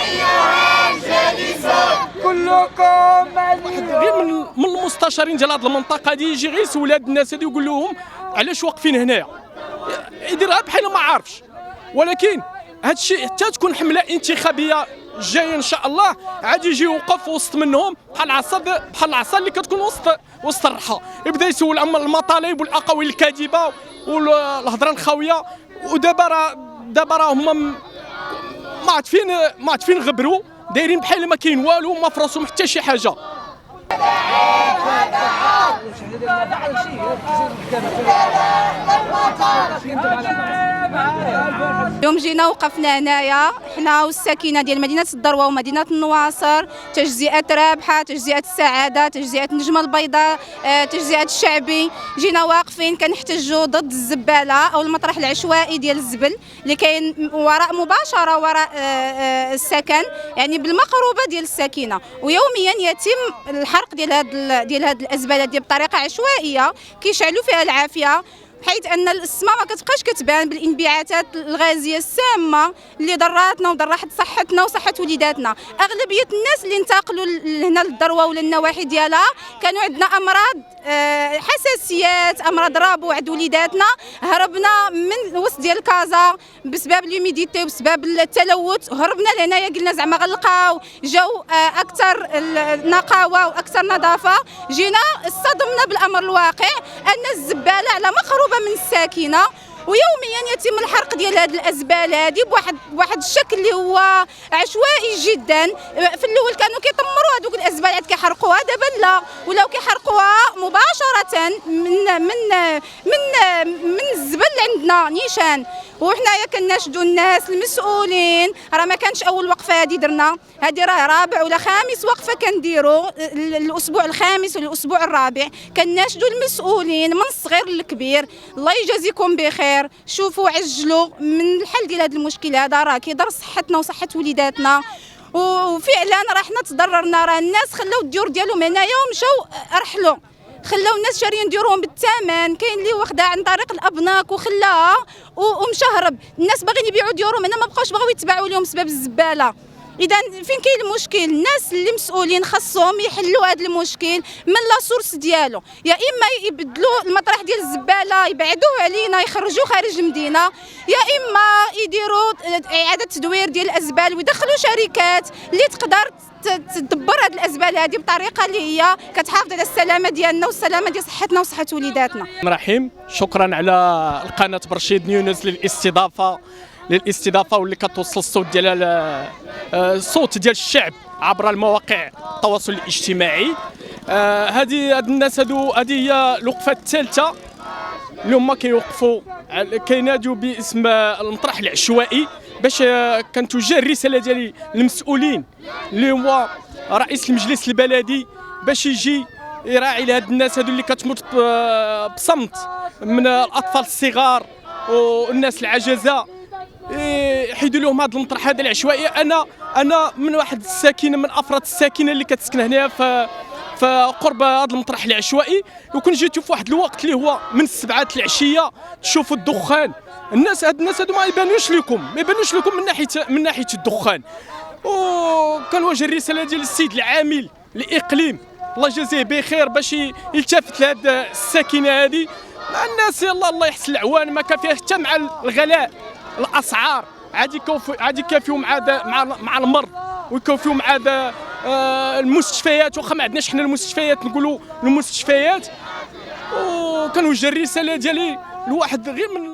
أيها الجالسون كلكم غير من المستشارين ديال هذه المنطقه هذه يجي غير يسول هاد الناس هذو يقول لهم علاش واقفين هنايا، يديرها بحال ما عارفش. ولكن هذا الشيء حتى تكون حمله انتخابيه جايه ان شاء الله عاد يجي يوقف وسط منهم بحال العصا اللي كتكون وسط الرحى، يبدا يسول عن المطالب والاقاويل الكاذبه والهضره الخاويه. ودابا راه هما ما عارفين غبروا، دايرين بحال ما كاين والو، ما فراسهم حتى شي حاجه. اليوم جينا وقفنا هنايا حنا والساكنه ديال مدينه الدروه ومدينه النواصر، تجزئه رابحه، تجزئه السعاده، تجزئه النجمه البيضاء، تجزئه الشعبي. جينا واقفين كنحتجوا ضد الزباله او المطرح العشوائي ديال الزبل اللي كاين مباشره وراء السكن، يعني بالمقربه ديال الساكنه. ويوميا يتم الحرق ديال هاد الازباله ديال بطريقه عشوائيه، كيشعلوا فيها العافيه، حيث ان السماء ما كتبقاش كتبان بالانبعاثات الغازيه السامه اللي ضراتنا وضرت صحتنا وصحه وليداتنا. اغلبيه الناس اللي انتقلوا لهنا للدروه ولا النواحي ديالها كانوا عندنا امراض حساسيات، امراض ربو عند وليداتنا. هربنا من وسط ديال كازا بسبب الهيوميديتي وبسبب التلوث، هربنا لهنايا قلنا زعما غنلقاو جو اكثر نقاوه واكثر نظافه. جينا اصطدمنا بالامر الواقع ان الزباله على مقربه من الساكنه، ويوميا يتم الحرق ديال هذه الازبال هذه بواحد الشكل اللي هو عشوائي جدا. في الاول كانوا كيطمروا هذوك الازبال كيحرقوها، دابا لا، ولاو كيحرقوها مباشره من الزبل اللي عندنا نيشان. وحنايا كناشدوا الناس المسؤولين، راه ما كانش اول وقفه هذه درنا، هذه راه رابع ولا خامس وقفه كنديروا، الاسبوع الخامس ولا الاسبوع الرابع. كناشدوا المسؤولين من الصغير للكبير، الله يجازيكم بخير، شوفوا عجلوا من الحل ديال هذا المشكل هذا، راه كيضر صحتنا وصحه وليداتنا. وفعلا راه حنا تضررنا، راه الناس خلاو الديور ديالهم هنايا ومشاو رحلوا، خلاو الناس شاريين ديورهم بالثمن، كاين اللي واخدها عن طريق الابناك وخلاها ومشى هرب. الناس باغيين يبيعوا ديورهم هنا، ما بقاوش بغاو يتباعوا لهم بسبب الزباله. اذا فين كاين المشكل؟ الناس اللي مسؤولين خاصهم يحلوا هذا المشكل من لا سورس ديالو، يا اما يبدلوا المطرح ديال الزباله يبعدوه علينا يخرجوه خارج المدينه، يا اما يديروا اعاده تدوير ديال الازبال ويدخلوا شركات اللي تقدر تدبر هذه الازبال هذه بطريقه اللي هي كتحافظ على السلامه ديالنا والسلامه ديال صحتنا وصحه وليداتنا. رحيم، شكرا على القناه برشيد نيونس للاستضافه واللي كتوصل الصوت ديال الصوت ديال الشعب عبر المواقع التواصل الاجتماعي. هاد الناس هذه هي الوقفه الثالثه اللي هما كيوقفوا كينادوا باسم المطرح العشوائي، باش كنتوجه الرساله ديالي للمسؤولين اللي هو رئيس المجلس البلدي باش يجي يراعي لهاد الناس هذو اللي كتموت بصمت، من الاطفال الصغار والناس العجزه، يحيدوا لهم هذا المطرح هذا العشوائي. انا من واحد الساكنه، من افراد الساكنه اللي كتسكن هنايا في قرب هذا المطرح العشوائي، وكون جيتوا في واحد الوقت اللي هو من السبعة العشيه تشوفوا الدخان. هاد الناس هادو ما يبانوش لكم من ناحيه الدخان. وكنوجه الرساله ديال السيد العامل الاقليم الله يجازيه بخير باش يلتفت لهاد الساكنه هذه مع الناس. يلا الله يحسن العوان، ما كافيه حتى مع الغلاء الاسعار، عاد يكافيو مع المرض ويكافيو مع المستشفيات. واخا ما عندناش حنا المستشفيات، نقولوا المستشفيات. وكنوجه الرساله ديالي لواحد غير من